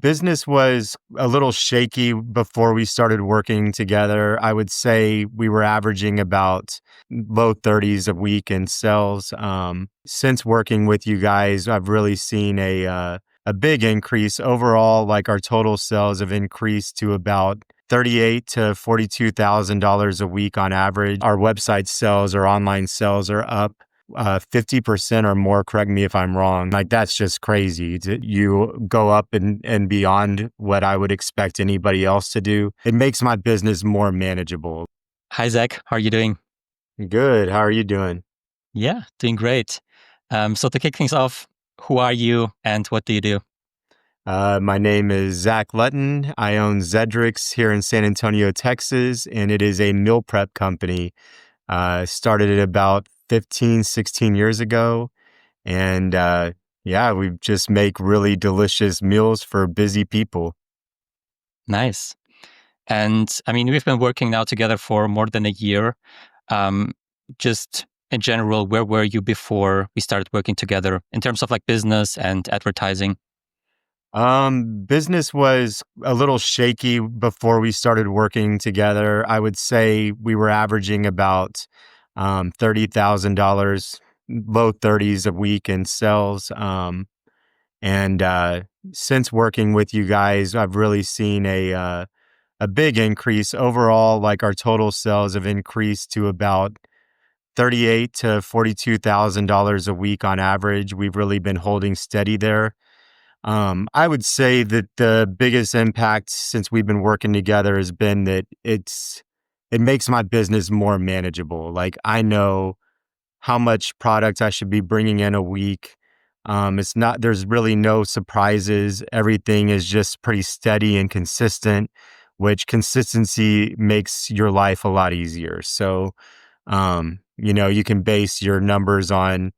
Business was a little shaky before we started working together. I would say we were averaging about low 30s a week in sales. Since working with you guys, I've really seen a big increase overall. Like our total sales have increased to about $38 to $42,000 a week on average. Our website sales or online sales are up 50% or more. Correct me if I'm wrong. Like that's just crazy. You go up and beyond what I would expect anybody else to do. It makes my business more manageable. Hi, Zach. How are you doing? Good. How are you doing? Yeah, doing great. So to kick things off, who are you and what do you do? My name is Zach Lutton. I own Zedric's here in San Antonio, Texas, and it is a meal prep company. Started it about 15, 16 years ago. And yeah, we just make really delicious meals for busy people. Nice. And I mean, we've been working now together for more than a year. Um, just in general, where were you before we started working together in terms of like business and advertising? Business was a little shaky before we started working together. I would say we were averaging about $30,000, low 30s a week in sales. And since working with you guys, I've really seen a big increase overall. Like our total sales have increased to about $38 to $42,000 a week on average. We've really been holding steady there. I would say that the biggest impact since we've been working together has been that it makes my business more manageable. Like I know how much product I should be bringing in a week. It's not, there's really no surprises. Everything is just pretty steady and consistent, which consistency makes your life a lot easier. So, you can base your numbers on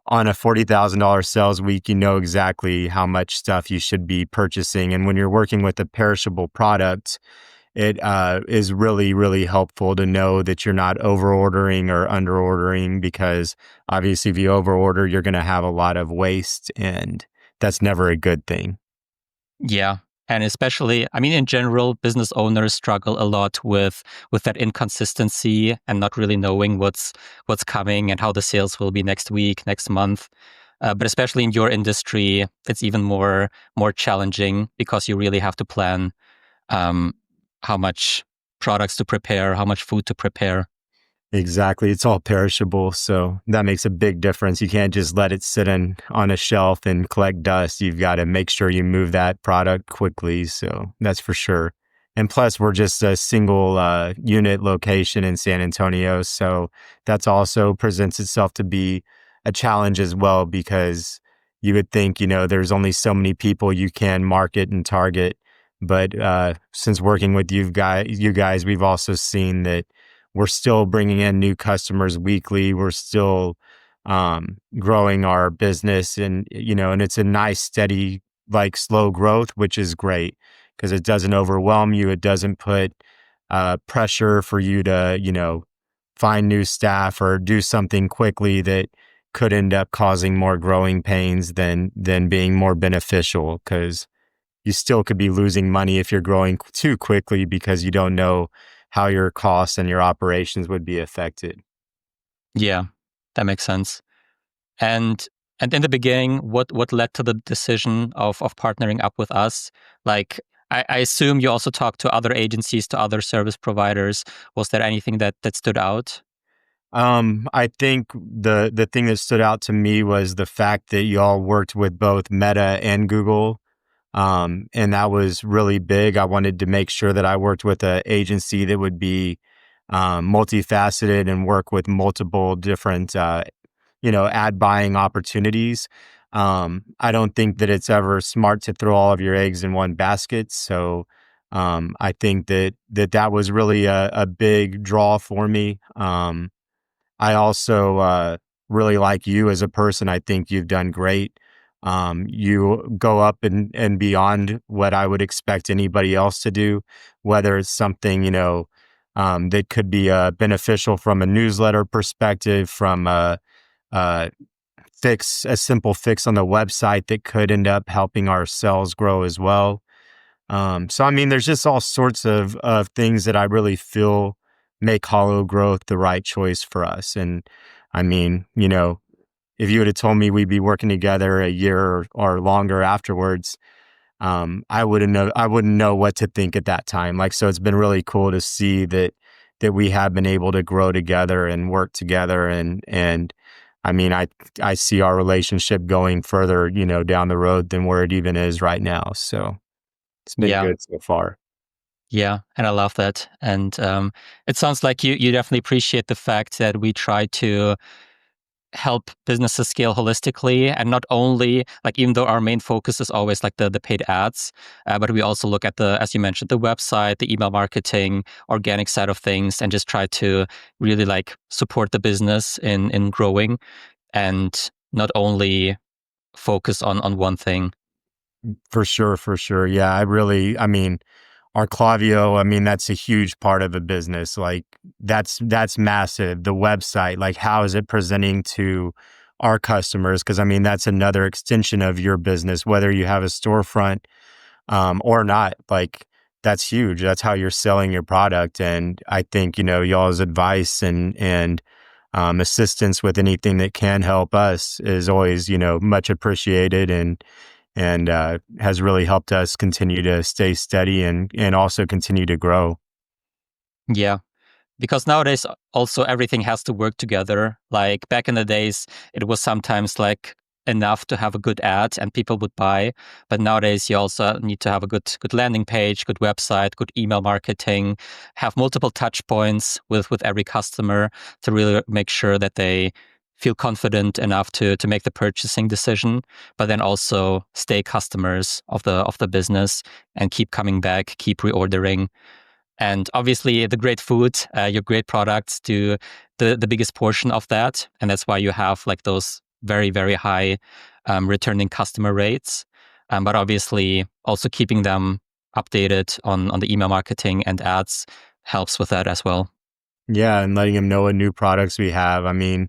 a $40,000 sales week. You know exactly how much stuff you should be purchasing. And when you're working with a perishable product, it is really, really helpful to know that you're not over ordering or under ordering, because obviously if you over order, you're going to have a lot of waste, and that's never a good thing. Yeah. And especially, I mean, in general, business owners struggle a lot with that inconsistency and not really knowing what's coming and how the sales will be next week, next month. But especially in your industry, it's even more challenging because you really have to plan how much products to prepare, how much food to prepare. Exactly. It's all perishable. So that makes a big difference. You can't just let it sit on a shelf and collect dust. You've got to make sure you move that product quickly. So that's for sure. And plus, we're just a single unit location in San Antonio. So that's also presents itself to be a challenge as well, because you would think, there's only so many people you can market and target. But since working with you guys, we've also seen that we're still bringing in new customers weekly. We're still growing our business, and and it's a nice, steady, like slow growth, which is great because it doesn't overwhelm you. It doesn't put pressure for you to, find new staff or do something quickly that could end up causing more growing pains than being more beneficial, because you still could be losing money if you're growing too quickly because you don't know how your costs and your operations would be affected. Yeah, that makes sense. And in the beginning, what led to the decision of partnering up with us? Like, I assume you also talked to other agencies, to other service providers. Was there anything that stood out? I think the thing that stood out to me was the fact that y'all worked with both Meta and Google. And that was really big. I wanted to make sure that I worked with an agency that would be multifaceted and work with multiple different, ad buying opportunities. I don't think that it's ever smart to throw all of your eggs in one basket. So I think that was really a big draw for me. I also really like you as a person. I think you've done great. You go up and beyond what I would expect anybody else to do, whether it's something, that could be beneficial from a newsletter perspective, from a fix, a simple fix on the website that could end up helping our sales grow as well. So I mean, there's just all sorts of things that I really feel make Hollow Growth the right choice for us. And I mean, if you would have told me we'd be working together a year or longer afterwards, I wouldn't know what to think at that time. Like, so it's been really cool to see that we have been able to grow together and work together, and I mean, I see our relationship going further, down the road than where it even is right now. So it's been Yeah. good so far. Yeah, and I love that. And it sounds like you definitely appreciate the fact that we try to help businesses scale holistically, and not only like, even though our main focus is always like the paid ads, but we also look at the, as you mentioned, the website, the email marketing, organic side of things, and just try to really like support the business in growing, and not only focus on one thing. For sure, for sure. Yeah, I mean, our Clavio, I mean, that's a huge part of a business. Like that's massive. The website, like how is it presenting to our customers? Because I mean, that's another extension of your business, whether you have a storefront or not. Like that's huge. That's how you're selling your product. And I think y'all's advice and assistance with anything that can help us is always much appreciated, and has really helped us continue to stay steady and also continue to grow. Yeah. Because nowadays also everything has to work together. Like back in the days, it was sometimes like enough to have a good ad and people would buy. But nowadays you also need to have a good landing page, good website, good email marketing, have multiple touch points with every customer to really make sure that they feel confident enough to make the purchasing decision, but then also stay customers of the business and keep coming back, keep reordering. And obviously, the great food, your great products do the biggest portion of that. And that's why you have like those very, very high returning customer rates. But obviously, also keeping them updated on the email marketing and ads helps with that as well. Yeah, and letting them know what new products we have. I mean,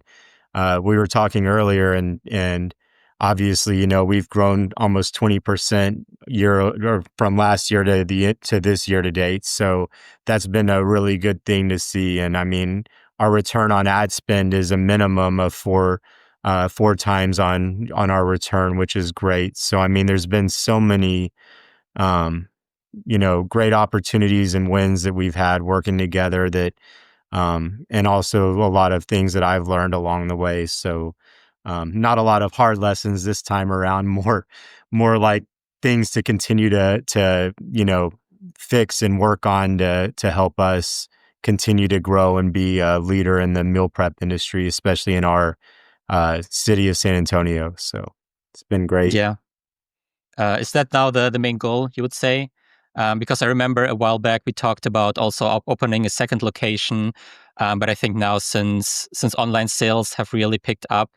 we were talking earlier, and obviously, we've grown almost 20% year or from last year to this year to date. So that's been a really good thing to see. And I mean, our return on ad spend is a minimum of four times on our return, which is great. So I mean, there's been so many um, great opportunities and wins that we've had working together, that and also a lot of things that I've learned along the way. So, not a lot of hard lessons this time around, more like things to continue to fix and work on to help us continue to grow and be a leader in the meal prep industry, especially in our city of San Antonio. So it's been great. Yeah. Is that now the main goal, you would say? Because I remember a while back we talked about also opening a second location, but I think now since online sales have really picked up,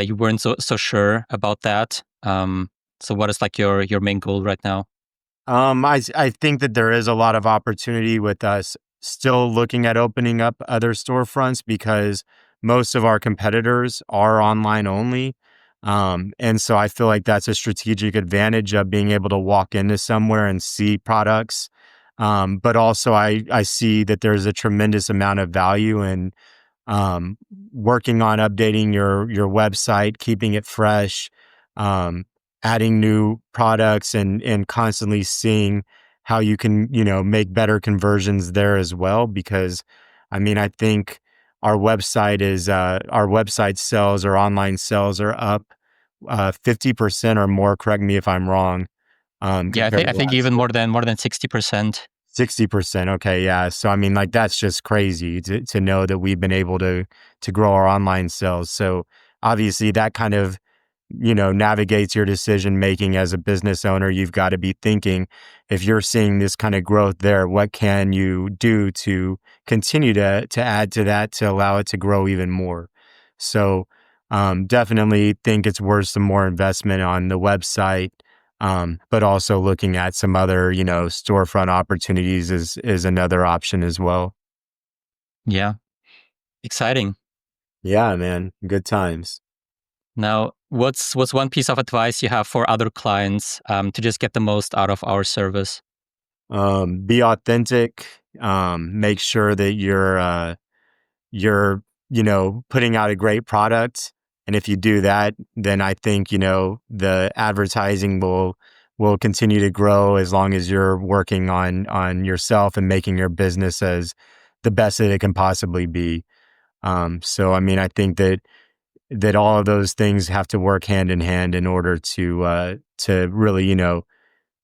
you weren't so sure about that. So what is like your main goal right now? I think that there is a lot of opportunity with us still looking at opening up other storefronts, because most of our competitors are online only. And so I feel like that's a strategic advantage of being able to walk into somewhere and see products. But also I see that there's a tremendous amount of value in um, working on updating your website, keeping it fresh, um, adding new products, and constantly seeing how you can make better conversions there as well. Because I mean, I think our website sales or online sales are up 50% or more. Correct me if I'm wrong. Yeah, Compared I to think last even year. more than 60%. 60%. Okay, yeah. So I mean, like that's just crazy to know that we've been able to grow our online sales. So obviously that kind of navigates your decision making as a business owner. You've got to be thinking, if you're seeing this kind of growth there, what can you do to continue to add to that to allow it to grow even more? So definitely think it's worth some more investment on the website, but also looking at some other, storefront opportunities is another option as well. Yeah, exciting. Yeah, man, good times. Now, what's one piece of advice you have for other clients to just get the most out of our service? Be authentic. Make sure that you're putting out a great product, and if you do that, then I think the advertising will continue to grow as long as you're working on yourself and making your business as the best that it can possibly be. So I mean, I think that all of those things have to work hand in hand in order to really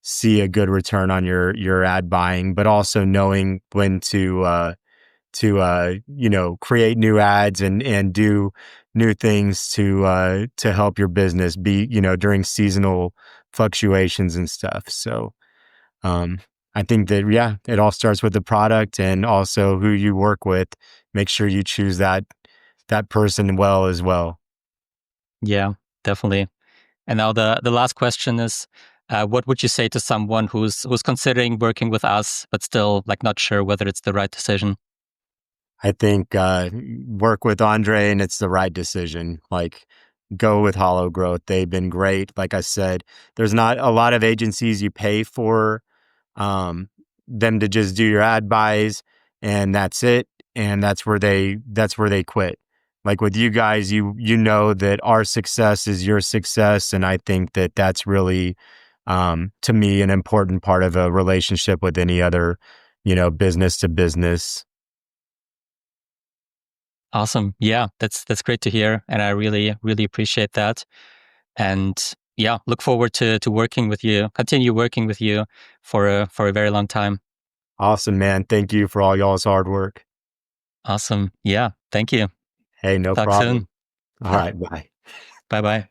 see a good return on your ad buying, but also knowing when to create new ads and do new things to help your business be during seasonal fluctuations and stuff. So um I think that it all starts with the product and also who you work with. Make sure you choose that person well as well. Yeah, definitely. And now the last question is, what would you say to someone who's considering working with us but still like not sure whether it's the right decision? I think work with Andrej and it's the right decision. Like, go with HoloGrowth. They've been great. Like I said, there's not a lot of agencies you pay for um, them to just do your ad buys and that's it. And that's where they quit. Like with you guys, you know that our success is your success, and I think that that's really, to me, an important part of a relationship with any other, business to business. Awesome. Yeah, that's great to hear, and I really appreciate that. And yeah, look forward to working with you, continue working with you for a very long time. Awesome, man. Thank you for all y'all's hard work. Awesome. Yeah, thank you. Hey, no Talk soon. problem. All right, bye. Bye bye.